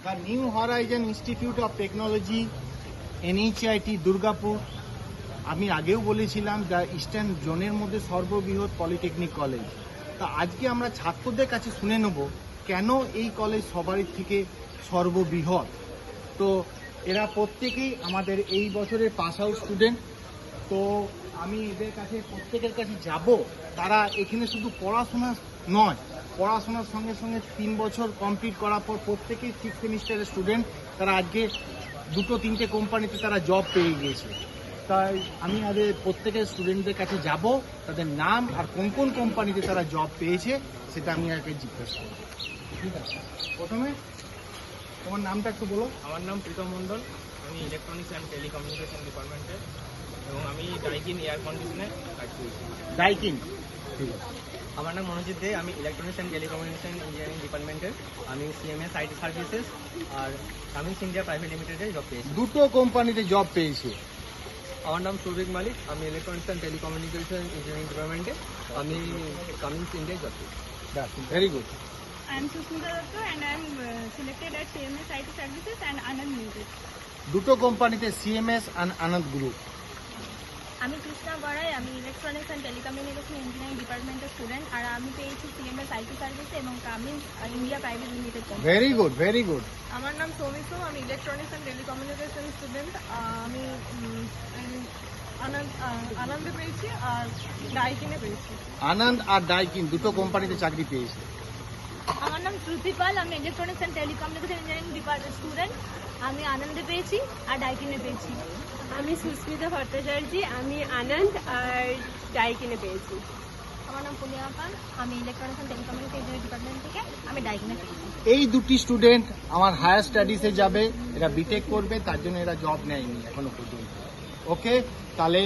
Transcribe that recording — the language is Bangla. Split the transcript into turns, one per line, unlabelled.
The new Horizon institute of technology, NHIT Durgapur. আমি আগেও বলেছিলাম দ্য ইস্টার্ন জোনের মধ্যে সর্ববৃহৎ পলিটেকনিক কলেজ। তা আজকে আমরা ছাত্রদের কাছে শুনে নেব কেন এই কলেজ সবারই থেকে সর্ববৃহৎ। তো এরা প্রত্যেকেই আমাদের এই বছরের পাস আউট স্টুডেন্ট। তো আমি এদের কাছে প্রত্যেকের কাছে যাব। তারা এখানে শুধু পড়াশোনা নয়, পড়াশোনার সঙ্গে সঙ্গে 3 বছর কমপ্লিট করার পর প্রত্যেকেই 6th সেমিস্টারের স্টুডেন্ট। তারা আজকে 2-3টে কোম্পানিতে তারা জব পেয়ে গিয়েছে। তাই আমি আগে প্রত্যেকের স্টুডেন্টদের কাছে যাব, তাদের নাম আর কোন কোন কোম্পানিতে তারা জব পেয়েছে সেটা আমি আগে জিজ্ঞেস করব। ঠিক আছে, প্রথমে তোমার নামটা একটু বলো।
আমার নাম প্রীতম মণ্ডল, আমি ইলেকট্রনিক্স অ্যান্ড টেলিকমিউনিকেশন ডিপার্টমেন্টের এবং আমি ডাইকিন এয়ার কন্ডিশনে কাজ করছি।
ডাইকিন, ঠিক আছে।
আমার নাম মনোজিৎ দে, আমি ইলেকট্রনিক্স অ্যান্ড টেলিকমিউনিকেশন ইঞ্জিনিয়ারিং ডিপার্টমেন্টের, আমি CMS IT সার্ভিসেস আর কামিংস ইন্ডিয়া প্রাইভেট লিমিটেডে জব পেয়েছি।
2টো কোম্পানিতে জব পেয়েছে।
আমার নাম সৌভিক মালিক, আমি ইলেকট্রনিক্স অ্যান্ড টেলিকমিউনিকেশন ইঞ্জিনিয়ারিং ডিপার্টমেন্টে, আমি কামিংস ইন্ডিয়ায় জব পেয়েছি।
Very good.
I am Susmita Datta and I am selected at CMS IT Services and Anand Music.
2টো কোম্পানিতে CMS আর আনন্দ গ্রুপ।
আমি কৃষ্ণা গড়াই, আমি ইলেকট্রনিক্স অ্যান্ড টেলিকমিউনিকেশন ইঞ্জিনিয়ারিং ডিপার্টমেন্টের স্টুডেন্ট আর আমি পেয়েছি CMS IT সার্ভিস এবং Cummins India private limited.
Very good, very good.
আমার নাম সৌমিত্র, আমি ইলেকট্রনিক্স অ্যান্ড টেলিকমিউনিকেশন স্টুডেন্ট। আমি আনন্দে পেয়েছি আর ডাইকিনে পেয়েছি।
আনন্দ আর ডাইকিন 2টো কোম্পানিতে চাকরি পেয়েছে।
আমার নাম শ্রুতি পাল, আমি electronics and telecommunication engineering department student. আমি আনন্দে পেয়েছি আর ডাইকিনে পেয়েছি।
আমি সুস্মিতা ভট্টাচার্য, আমি আনন্দ আর ডাইকিনে পেয়েছি।
আমার নাম পূর্ণিমা পাল, আমি electronics and telecommunication engineering department থেকে আমি ডাইকিনে পেয়েছি।
এই 2টি স্টুডেন্ট আমার হায়ার স্টাডিজে যাবে, এরা বিটেক করবে, তার জন্য এরা জব নেয়নি এখনো পর্যন্ত। ওকে, তাহলে